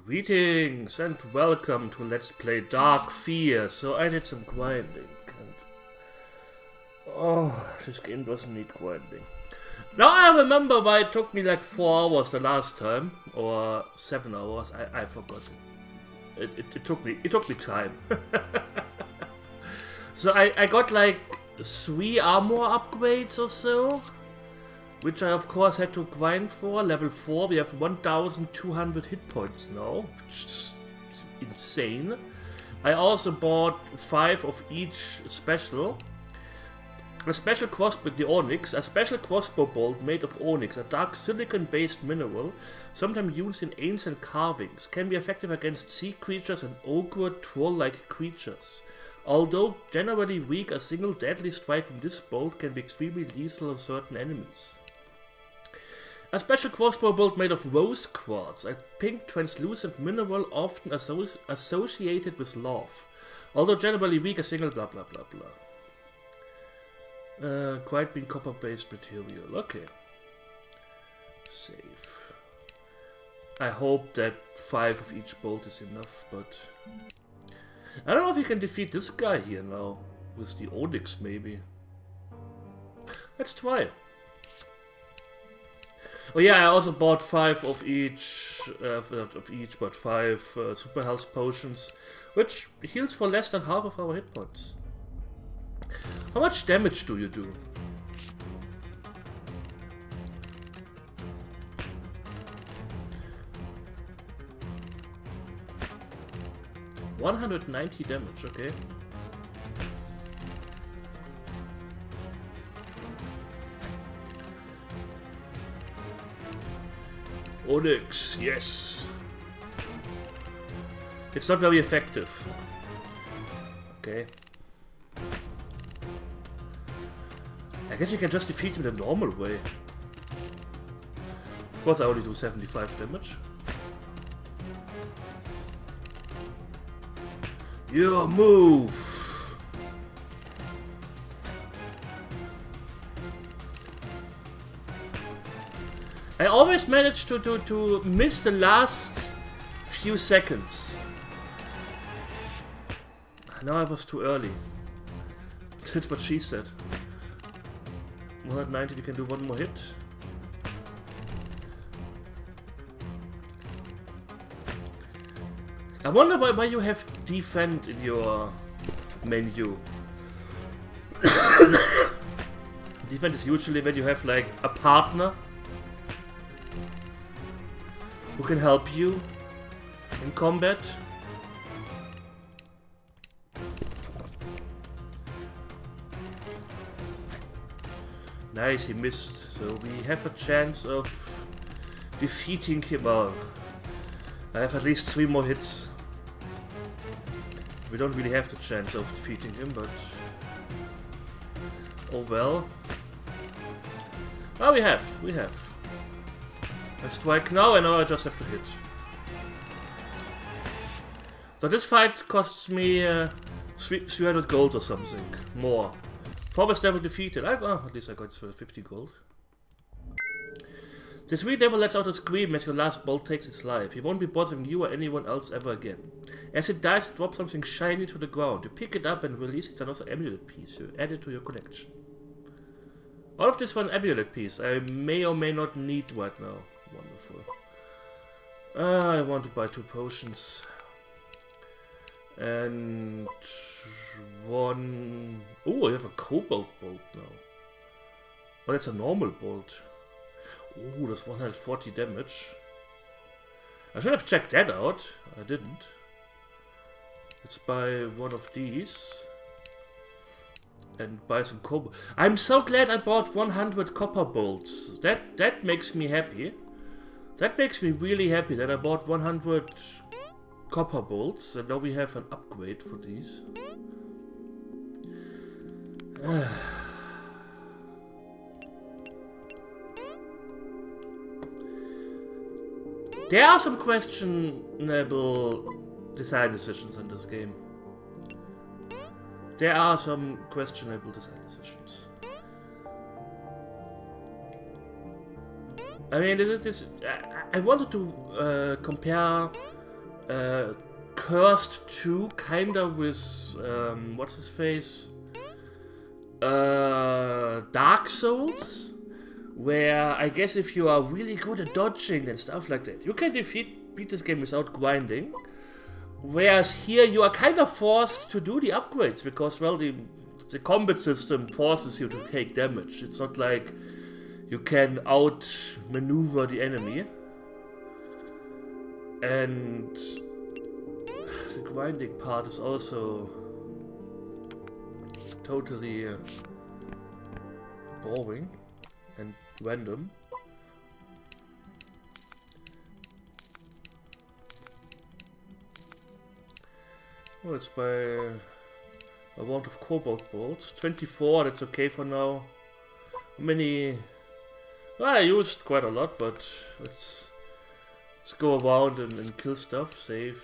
Greetings and welcome to Let's Play Dark Fear. So I did some grinding and... oh, this game doesn't need grinding. Now I remember why it took me like 4 hours the last time, or 7 hours, I forgot. It took me time. So I got like 3 armor upgrades or so, which I of course had to grind for. Level 4, we have 1200 hit points now, which is insane. I also bought 5 of each special. A special crossbow, the onyx, a special crossbow bolt made of onyx, a dark silicon-based mineral, sometimes used in ancient carvings, can be effective against sea creatures and ogre troll-like creatures. Although generally weak, a single deadly strike from this bolt can be extremely lethal on certain enemies. A special crossbow bolt made of rose quartz, a pink translucent mineral often associated with love. Although generally weak, a single blah blah blah blah. Quite being copper based material, okay. Save. I hope that 5 of each bolt is enough, but... I don't know if you can defeat this guy here now. With the onyx maybe. Let's try. Oh yeah, I also bought 5 of each, but 5 super health potions, which heals for less than half of our hit points. How much damage do you do? $190 damage, okay. Onyx, yes. It's not very effective. Okay. I guess you can just defeat him the normal way. Of course I only do 75 damage. Your move! I always manage to miss the last few seconds. Now I was too early. That's what she said. 190, you can do 1 more hit. I wonder why you have defend in your menu. Defend is usually when you have like a partner who can help you in combat. Nice, he missed, so we have a chance of defeating him. Well, I have at least 3 more hits. We don't really have the chance of defeating him, but... oh well. Oh, we have. I strike now, and now I just have to hit. So this fight costs me 300 gold or something, more. Forest Devil defeated. At least I got 50 gold. The Sweet Devil lets out a scream as your last bolt takes its life. He won't be bothering you or anyone else ever again. As it dies, it drops something shiny to the ground. You pick it up and release it. It's another amulet piece. You add it to your collection. All of this for an amulet piece. I may or may not need right now. Wonderful. I want to buy 2 potions. And... 1... oh, I have a cobalt bolt now. Oh, that's a normal bolt. Oh, that's 140 damage. I should have checked that out. I didn't. Let's buy 1 of these. And buy some cobalt. I'm so glad I bought 100 copper bolts. That makes me happy. That makes me really happy that I bought 100 copper bolts. And now we have an upgrade for these. There are some questionable design decisions in this game. There are some questionable design decisions. I mean, I wanted to compare Cursed 2, kinda with, what's his face? Dark Souls, where I guess if you are really good at dodging and stuff like that, you can beat this game without grinding. Whereas here you are kind of forced to do the upgrades because, well, the combat system forces you to take damage. It's not like you can outmaneuver the enemy. And the grinding part is also totally boring and random. Oh, it's by a amount of cobalt bolts. 24, that's okay for now. How many? Well, I used quite a lot, but let's go around and kill stuff. Save.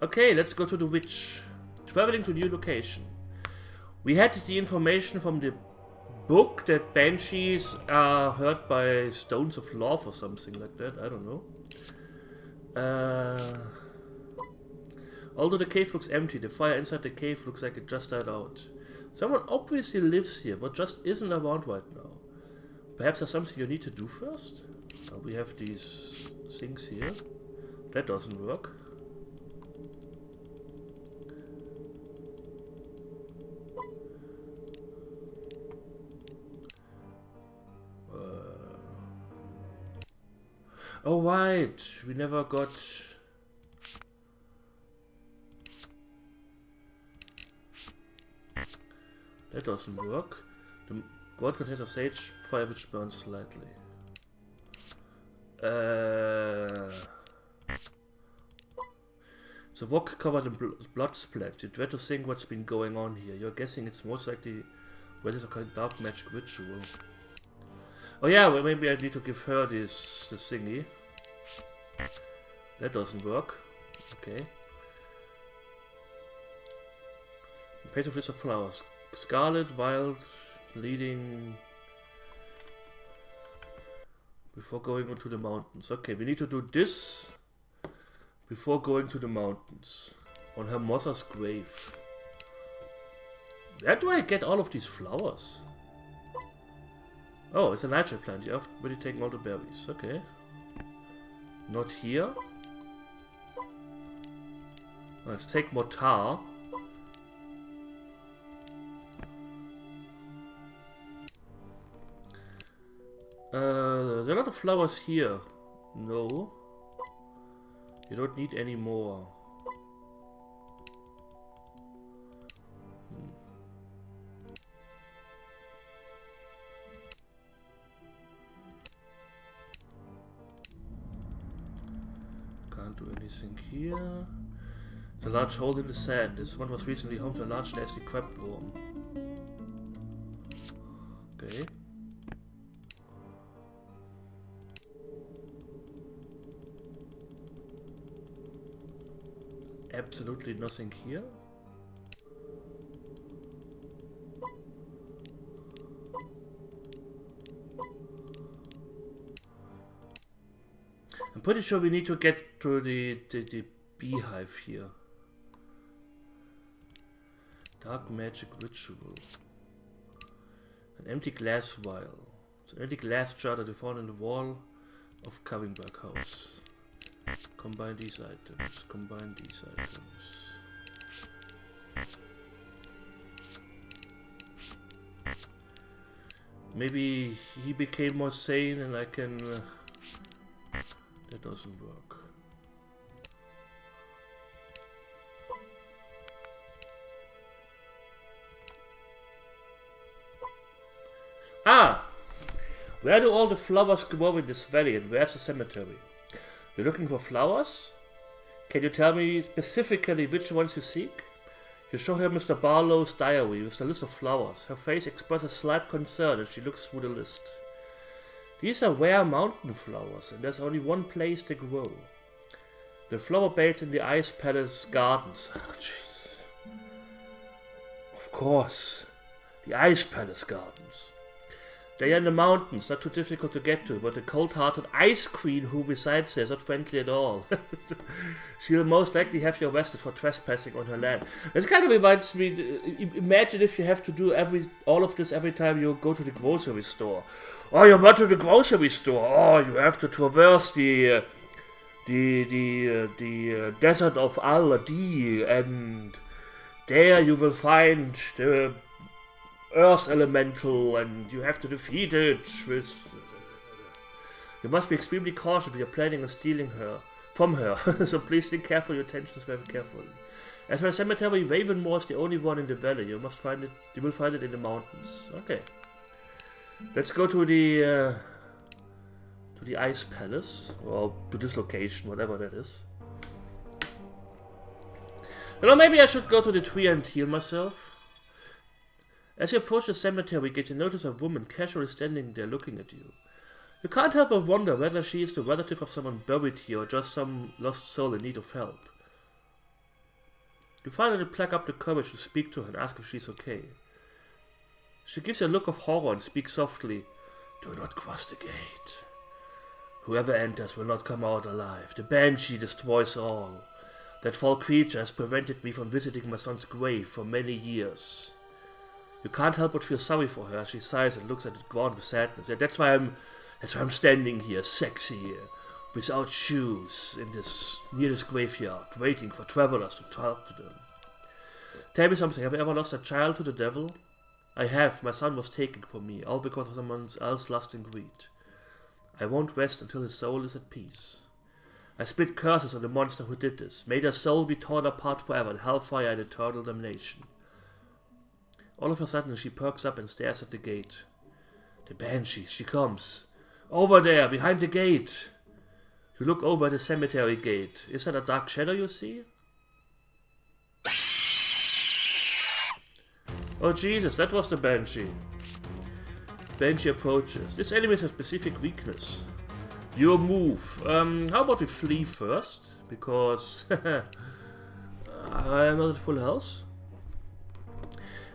Okay, let's go to the witch. Traveling to new location. We had the information from the book that banshees are hurt by stones of love or something like that. I don't know. Although the cave looks empty, the fire inside the cave looks like it just died out. Someone obviously lives here, but just isn't around right now. Perhaps there's something you need to do first? We have these things here. That doesn't work. Oh right, we never got... That doesn't work. The gold contains a sage fire which burns slightly. The rock covered in blood splat. You dread to think what's been going on here. You're guessing it's most likely whether it's a kind of dark magic ritual. Oh yeah, well, maybe I need to give her this thingy. That doesn't work. Okay. Page of list of flowers. Scarlet, wild, bleeding. Before going onto the mountains. Okay, we need to do this before going to the mountains. On her mother's grave. Where do I get all of these flowers? Oh, it's a nightshade plant. You have already taken all the berries. Okay. Not here. Let's take more tar. There's a lot of flowers here. No. You don't need any more. Can't do anything here. There's a large hole in the sand. This one was recently home to a large nasty crab worm. Okay. Absolutely nothing here. I'm pretty sure we need to get to the beehive here. Dark magic ritual. An empty glass vial. It's an empty glass jar that we found in the wall of Covingberg House. Combine these items. Combine these items. Maybe he became more sane and I can... that doesn't work. Ah! Where do all the flowers grow in this valley and where's the cemetery? You're looking for flowers? Can you tell me specifically which ones you seek? You show her Mr. Barlow's diary with a list of flowers. Her face expresses slight concern as she looks through the list. These are rare mountain flowers, and there's only one place they grow. The flower beds in the Ice Palace gardens. Oh, of course, the Ice Palace gardens. They are in the mountains, not too difficult to get to, but the cold-hearted Ice Queen who resides there is not friendly at all. She'll most likely have you arrested for trespassing on her land. This kind of reminds me, imagine if you have to do all of this every time you go to the grocery store. Oh, you went to the grocery store. Oh, you have to traverse the desert of Al-Adi, and there you will find the Earth Elemental, and you have to defeat it with... You must be extremely cautious if you're planning on stealing her from her, so please think carefully, your intentions very carefully. As for the cemetery, Ravenmoor is the only one in the valley. You will find it in the mountains. Okay. Let's go to the Ice Palace, or to this location, whatever that is. You know, maybe I should go to the tree and heal myself. As you approach the cemetery gate, you notice a woman casually standing there looking at you. You can't help but wonder whether she is the relative of someone buried here or just some lost soul in need of help. You finally pluck up the courage to speak to her and ask if she's okay. She gives you a look of horror and speaks softly. Do not cross the gate. Whoever enters will not come out alive. The Banshee destroys all. That foul creature has prevented me from visiting my son's grave for many years. You can't help but feel sorry for her as she sighs and looks at the ground with sadness. Yeah, that's why I'm standing here, sexy, without shoes, near this graveyard, waiting for travelers to talk to them. Tell me something, have you ever lost a child to the devil? I have. My son was taken from me, all because of someone else's lust and greed. I won't rest until his soul is at peace. I spit curses on the monster who did this. May their soul be torn apart forever in hellfire and eternal damnation. All of a sudden she perks up and stares at the gate. The Banshee, she comes. Over there, behind the gate. You look over at the cemetery gate. Is that a dark shadow you see? Oh Jesus, that was the Banshee. Banshee approaches. This enemy has a specific weakness. Your move. How about we flee first? Because I am not at full health.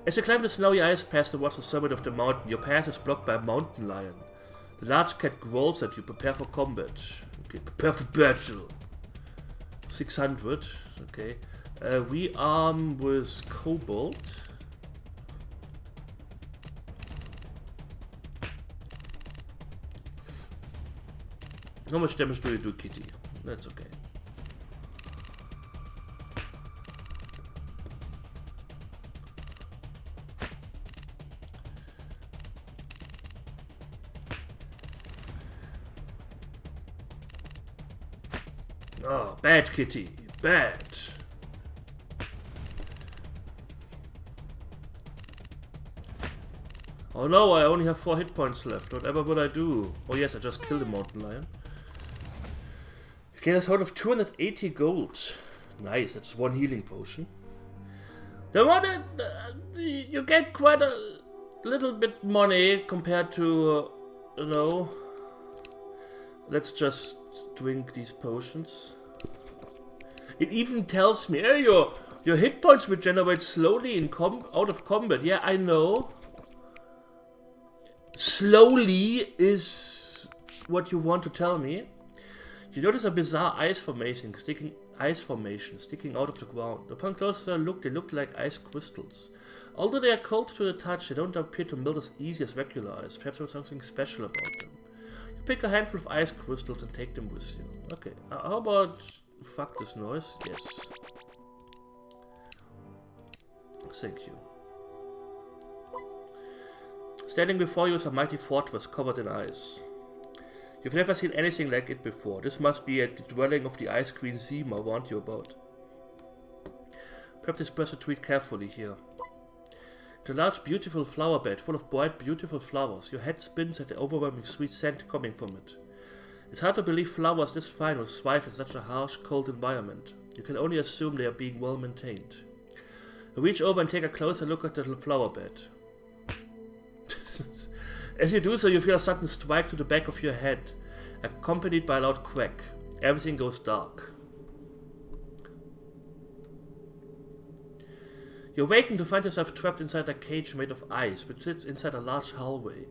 As you climb the snowy ice path towards the summit of the mountain, your path is blocked by a mountain lion. The large cat growls at you. Prepare for combat. Okay, prepare for battle. 600. Okay. We arm with Cobalt. How much damage do you do, Kitty? That's okay. Oh, bad Kitty. Bad. Oh no, I only have 4 hit points left. Whatever will I do? Oh yes, I just killed the mountain lion. Okay, that's out of 280 gold. Nice, that's 1 healing potion. You get quite a little bit money compared to, you know. Let's just drink these potions. It even tells me, hey, your hit points regenerate slowly out of combat. Yeah, I know. Slowly is what you want to tell me. You notice a bizarre ice formation sticking out of the ground. Upon closer look, they look like ice crystals. Although they are cold to the touch, they don't appear to melt as easy as regular ice. Perhaps there's something special about them. You pick a handful of ice crystals and take them with you. Okay, how about... Fuck this noise. Yes. Thank you. Standing before you is a mighty fortress covered in ice. You've never seen anything like it before. This must be at the dwelling of the Ice Queen Zima warned you about. Perhaps it's best to treat carefully here. It's a large beautiful flower bed full of bright beautiful flowers. Your head spins at the overwhelming sweet scent coming from it. It's hard to believe flowers this fine will thrive in such a harsh, cold environment. You can only assume they are being well maintained. You reach over and take a closer look at the flower bed. As you do so, you feel a sudden strike to the back of your head, accompanied by a loud crack. Everything goes dark. You awaken to find yourself trapped inside a cage made of ice, which sits inside a large hallway.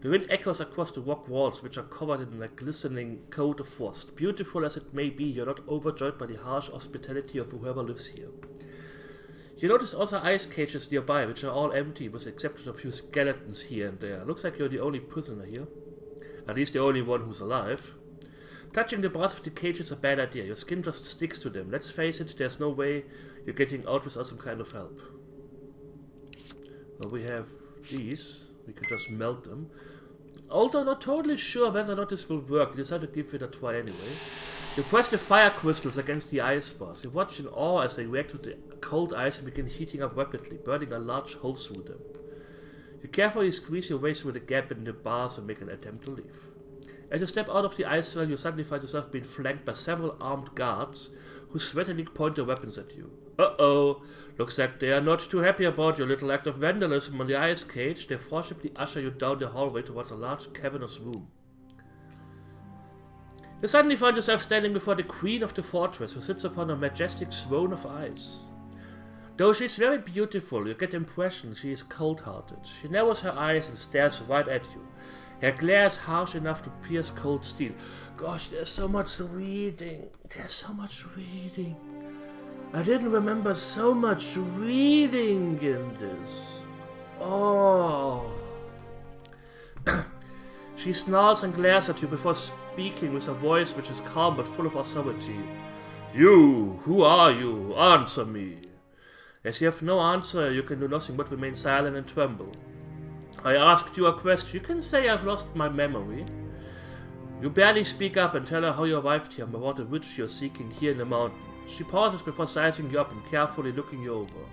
The wind echoes across the rock walls, which are covered in a glistening coat of frost. Beautiful as it may be, you're not overjoyed by the harsh hospitality of whoever lives here. You notice also ice cages nearby, which are all empty, with the exception of a few skeletons here and there. Looks like you're the only prisoner here. At least the only one who's alive. Touching the bars of the cage is a bad idea. Your skin just sticks to them. Let's face it, there's no way you're getting out without some kind of help. Well, we have these. We can just melt them. Although not totally sure whether or not this will work, you decide to give it a try anyway. You press the fire crystals against the ice bars. You watch in awe as they react to the cold ice and begin heating up rapidly, burning a large hole through them. You carefully squeeze your way through the gap in the bars and make an attempt to leave. As you step out of the ice cell, you suddenly find yourself being flanked by several armed guards who sweatily point their weapons at you. Uh-oh! Looks like they are not too happy about your little act of vandalism on the ice cage. They forcibly usher you down the hallway towards a large cavernous room. You suddenly find yourself standing before the queen of the fortress, who sits upon a majestic throne of ice. Though she is very beautiful, you get the impression she is cold-hearted. She narrows her eyes and stares right at you. Her glare is harsh enough to pierce cold steel. Gosh, there's so much reading. There's so much reading. I didn't remember so much reading in this. Oh. She snarls and glares at you before speaking with a voice which is calm but full of authority. You! Who are you? Answer me! As you have no answer, you can do nothing but remain silent and tremble. I asked you a question. You can say I've lost my memory. You barely speak up and tell her how you arrived here and about the witch you're seeking here in the mountain. She pauses before sizing you up and carefully looking you over.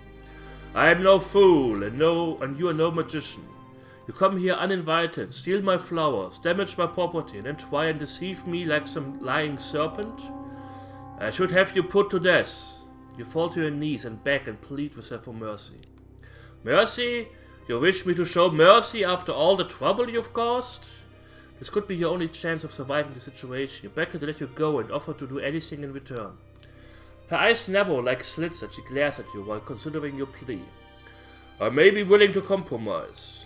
I am no fool, and you are no magician. You come here uninvited, steal my flowers, damage my property, and then try and deceive me like some lying serpent? I should have you put to death. You fall to your knees and beg and plead with her for mercy. Mercy? You wish me to show mercy after all the trouble you've caused? This could be your only chance of surviving the situation. You beg her to let you go and offer to do anything in return. Her eyes narrow like slits as she glares at you while considering your plea. I may be willing to compromise.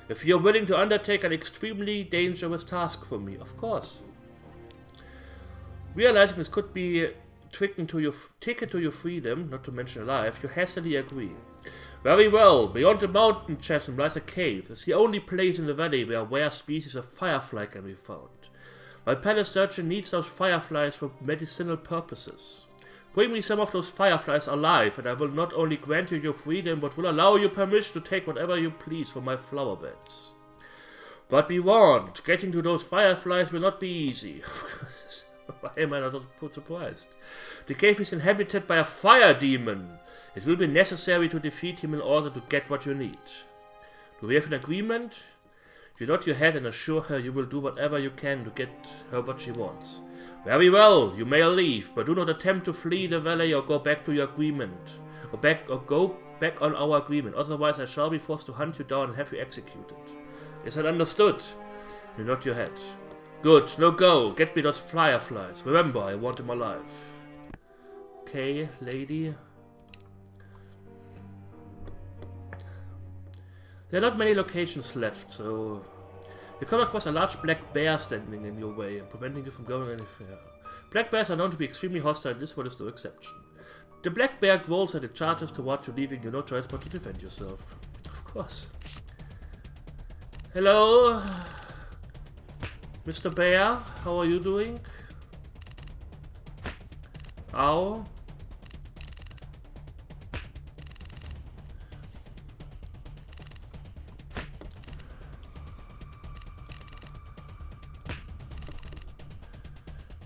If you're willing to undertake an extremely dangerous task for me, of course. Realizing this could be ticket to your freedom, not to mention your life, you hastily agree. Very well, beyond the mountain chasm lies a cave. It's the only place in the valley where rare species of firefly can be found. My palace surgeon needs those fireflies for medicinal purposes. Bring me some of those fireflies alive, and I will not only grant you your freedom, but will allow you permission to take whatever you please from my flower beds. But be warned, getting to those fireflies will not be easy. Why am I not surprised? The cave is inhabited by a fire demon. It will be necessary to defeat him in order to get what you need. Do we have an agreement? You nod your head and assure her you will do whatever you can to get her what she wants. Very well, you may leave, but do not attempt to flee the valley or go back to your agreement. Or go back on our agreement. Otherwise I shall be forced to hunt you down and have you executed. Is that understood? You nod your head. Good, now go. Get me those fireflies. Remember, I want them alive. Okay, lady. There are not many locations left, so... You come across a large black bear standing in your way and preventing you from going any further. Black bears are known to be extremely hostile, and this one is no exception. The black bear growls and it charges towards you, leaving you no choice but to defend yourself. Of course. Hello? Mr. Bear, how are you doing? Ow.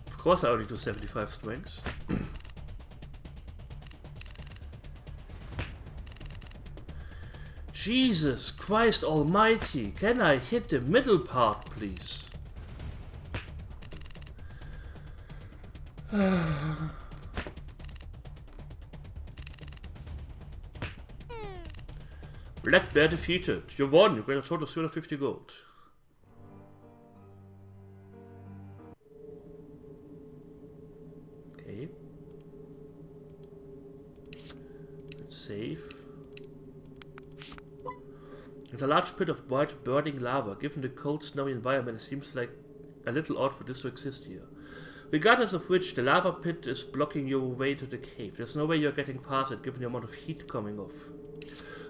Of course I only do 75 strengths. Jesus Christ almighty, can I hit the middle part, please? Black Bear defeated. You won. You get a total of 350 gold. Okay. Let's save. It's a large pit of bright burning lava. Given the cold, snowy environment, it seems like a little odd for this to exist here. Regardless of which, the lava pit is blocking your way to the cave. There's no way you're getting past it, given the amount of heat coming off.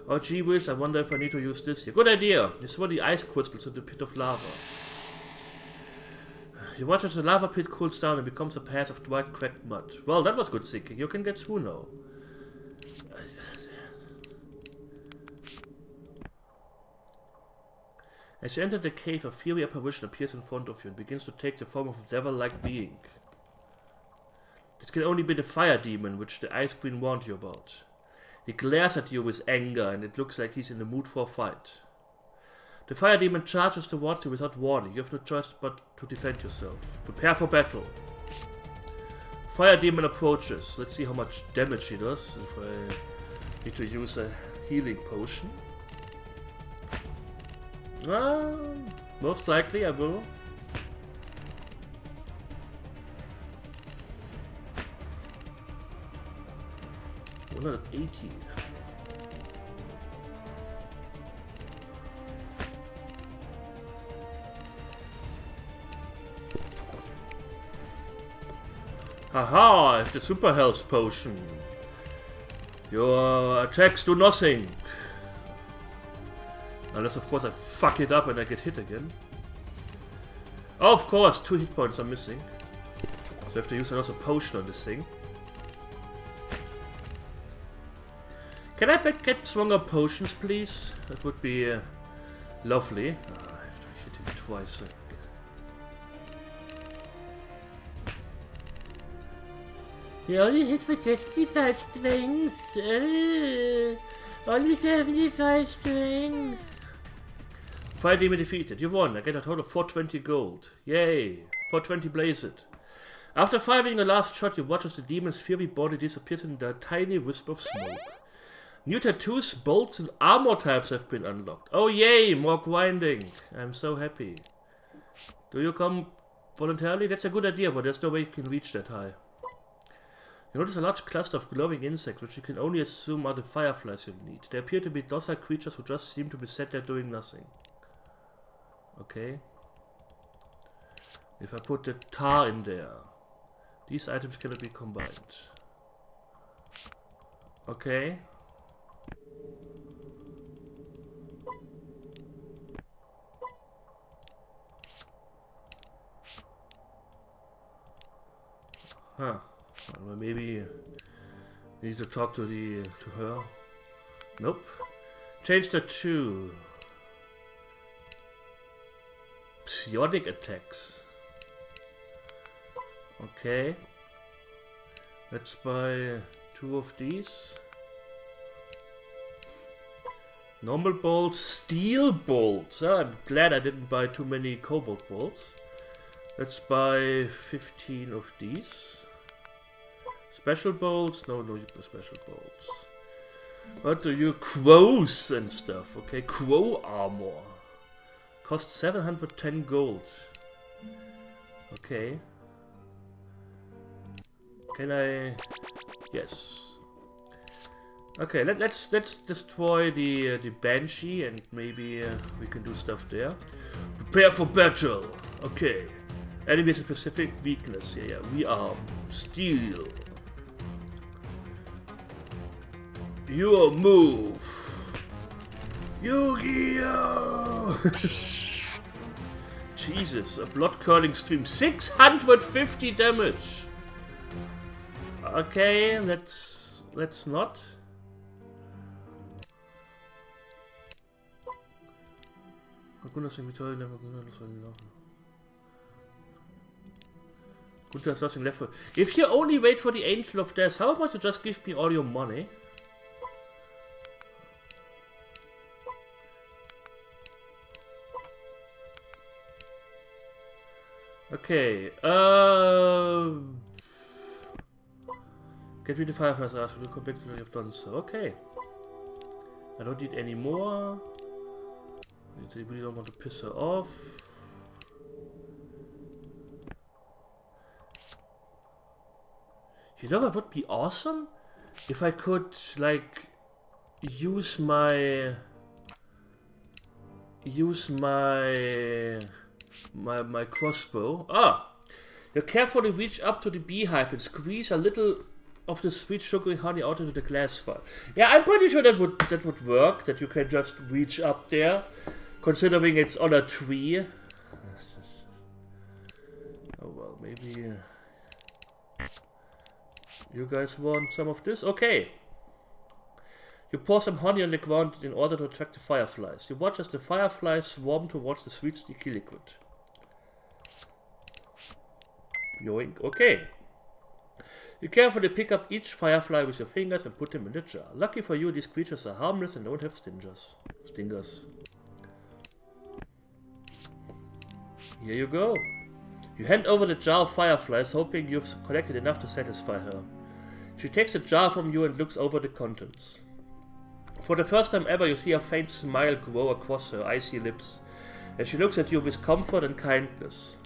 Oh gee whiz, I wonder if I need to use this here. Good idea! You throw the ice crystals in the pit of lava. You watch as the lava pit cools down and becomes a path of white cracked mud. Well, that was good thinking. You can get through now. As you enter the cave, a fiery apparition appears in front of you and begins to take the form of a devil-like being. This can only be the fire demon, which the Ice Queen warned you about. He glares at you with anger, and it looks like he's in the mood for a fight. The fire demon charges towards you without warning. You have no choice but to defend yourself. Prepare for battle. Fire demon approaches. Let's see how much damage he does if I need to use a healing potion. Most likely I will. $180. Haha, I have the super health potion. Your attacks do nothing. Unless, of course, I fuck it up and I get hit again. Oh, of course, 2 hit points are missing. So I have to use another potion on this thing. Can I get stronger potions, please? That would be lovely. Oh, I have to hit him twice. You only hit for 75 strings. Only 75 strings. Fire demon defeated. You won. I get a total of 420 gold. Yay. 420 blaze it. After firing the last shot, you watch as the demon's fiery body disappears in a tiny wisp of smoke. New tattoos, bolts, and armor types have been unlocked. Oh yay, more grinding. I'm so happy. Do you come voluntarily? That's a good idea, but there's no way you can reach that high. You notice a large cluster of glowing insects, which you can only assume are the fireflies you need. They appear to be docile creatures who just seem to be sat there doing nothing. Okay. If I put the tar in there, these items cannot be combined. Okay. Huh. Well, maybe need to talk to her. Nope. Change that to psionic attacks. Okay. Let's buy 2 of these. Normal bolts, steel bolts. Oh, I'm glad I didn't buy too many cobalt bolts. Let's buy 15 of these. Special bolts? No special bolts. What do you... Crows and stuff. Okay, crow armor. Cost 710 gold. Okay. Can I... Yes. Okay, let's destroy the Banshee and maybe we can do stuff there. Prepare for battle. Okay. Enemy has a specific weakness. Yeah, rearm. Steel. Your move. Yu-Gi-Oh! Jesus, a blood-curling stream. 650 damage! Okay, let's not. Good, there's nothing left for. If you only wait for the Angel of Death, how about you just give me all your money? Okay, get rid of fireflies after you come back to what you've done so. Okay. I don't need any more. I really don't want to piss her off. You know what would be awesome? If I could, like, use my use my crossbow. Ah! You carefully reach up to the beehive and squeeze a little of the sweet sugary honey out into the glass vial. Yeah, I'm pretty sure that would work, that you can just reach up there, considering it's on a tree. Oh well, maybe you guys want some of this? Okay. You pour some honey on the ground in order to attract the fireflies. You watch as the fireflies swarm towards the sweet sticky liquid. Yoink. Okay. You carefully pick up each firefly with your fingers and put them in the jar. Lucky for you, these creatures are harmless and don't have stingers. Here you go. You hand over the jar of fireflies, hoping you've collected enough to satisfy her. She takes the jar from you and looks over the contents. For the first time ever, you see a faint smile grow across her icy lips, as she looks at you with comfort and kindness.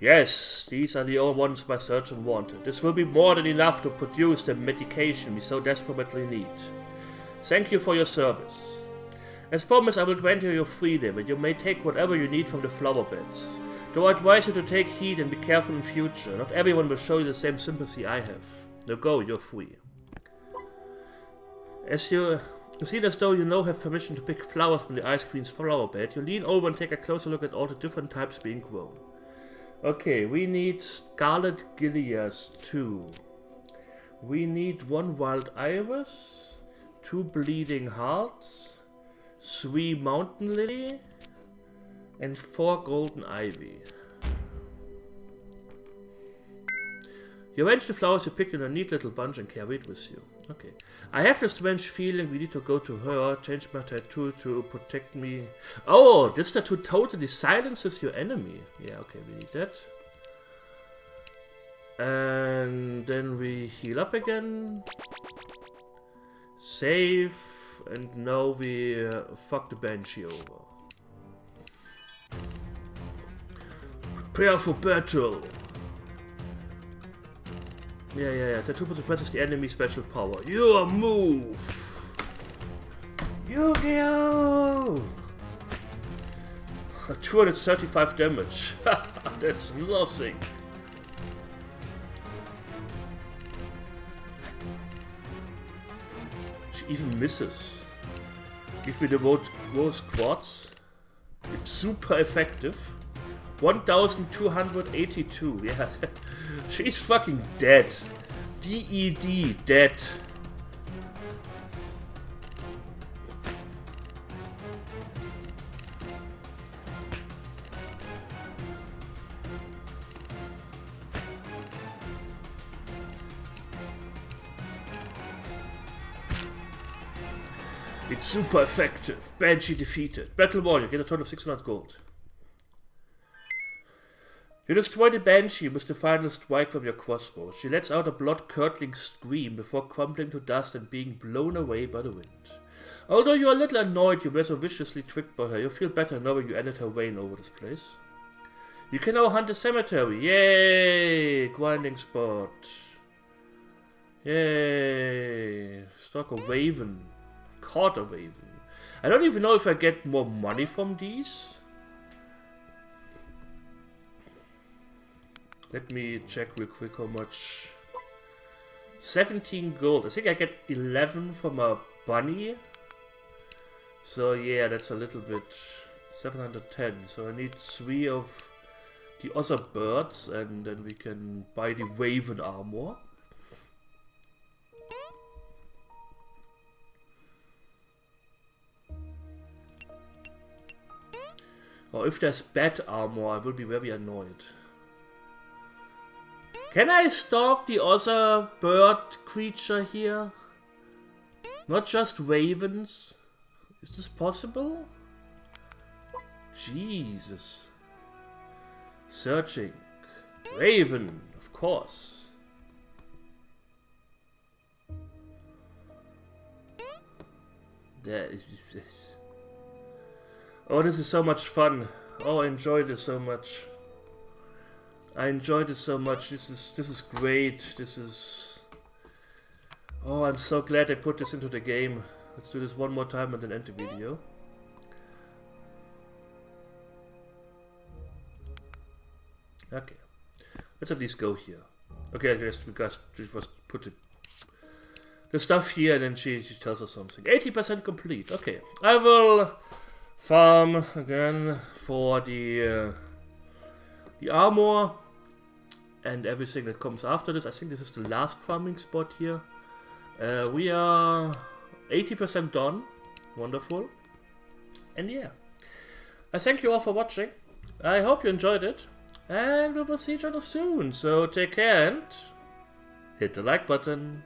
Yes, these are the only ones my surgeon wanted. This will be more than enough to produce the medication we so desperately need. Thank you for your service. As promised, I will grant you your freedom, and you may take whatever you need from the flower beds. Though I advise you to take heed and be careful in future. Not everyone will show you the same sympathy I have. Now go, you're free. As you seem as though you now have permission to pick flowers from the Ice Queen's flower bed, you lean over and take a closer look at all the different types being grown. Okay, we need Scarlet Gilias 2. We need 1 Wild Iris, 2 Bleeding Hearts, 3 Mountain Lily, and 4 Golden Ivy. You arrange the flowers you picked in a neat little bunch and carry it with you. Okay. I have this strange feeling we need to go to her, change my tattoo to protect me. Oh, this tattoo totally silences your enemy. Yeah, okay, we need that. And then we heal up again. Save. And now we fuck the Banshee over. Prepare for battle. Yeah. Tattoo suppresses the enemy's special power. Your move! Yu-Gi-Oh! 235 damage. That's nothing. She even misses. Give me the rose quartz. It's super effective. 1282. Yeah, she's fucking dead. D-E-D, dead. It's super effective. Banshee defeated. Battle Warrior, get a total of 600 gold. You destroy the Banshee with the final strike from your crossbow. She lets out a blood-curdling scream before crumbling to dust and being blown away by the wind. Although you are a little annoyed you were so viciously tricked by her, you feel better knowing you ended her reign over this place. You can now hunt the cemetery. Yay! Grinding spot. Yay! Stalk a raven. Caught a raven. I don't even know if I get more money from these. Let me check real quick how much. 17 gold. I think I get 11 from a bunny. So yeah, that's a little bit. 710. So I need 3 of the other birds and then we can buy the raven armor. Or if there's bat armor, I will be very annoyed. Can I stalk the other bird creature here? Not just ravens? Is this possible? Jesus. Searching. Raven, of course. There is this. Oh, this is so much fun. Oh, I enjoy this so much. I enjoyed it so much. This is great. This is. Oh, I'm so glad I put this into the game. Let's do this one more time and then end the video. Okay. Let's at least go here. Okay, because she was put the stuff here and then she tells us something. 80% complete. Okay. I will farm again for the armor and everything that comes after this. I think this is the last farming spot here. We are 80% done. Wonderful. And yeah. I thank you all for watching. I hope you enjoyed it. And we will see each other soon. So take care and hit the like button.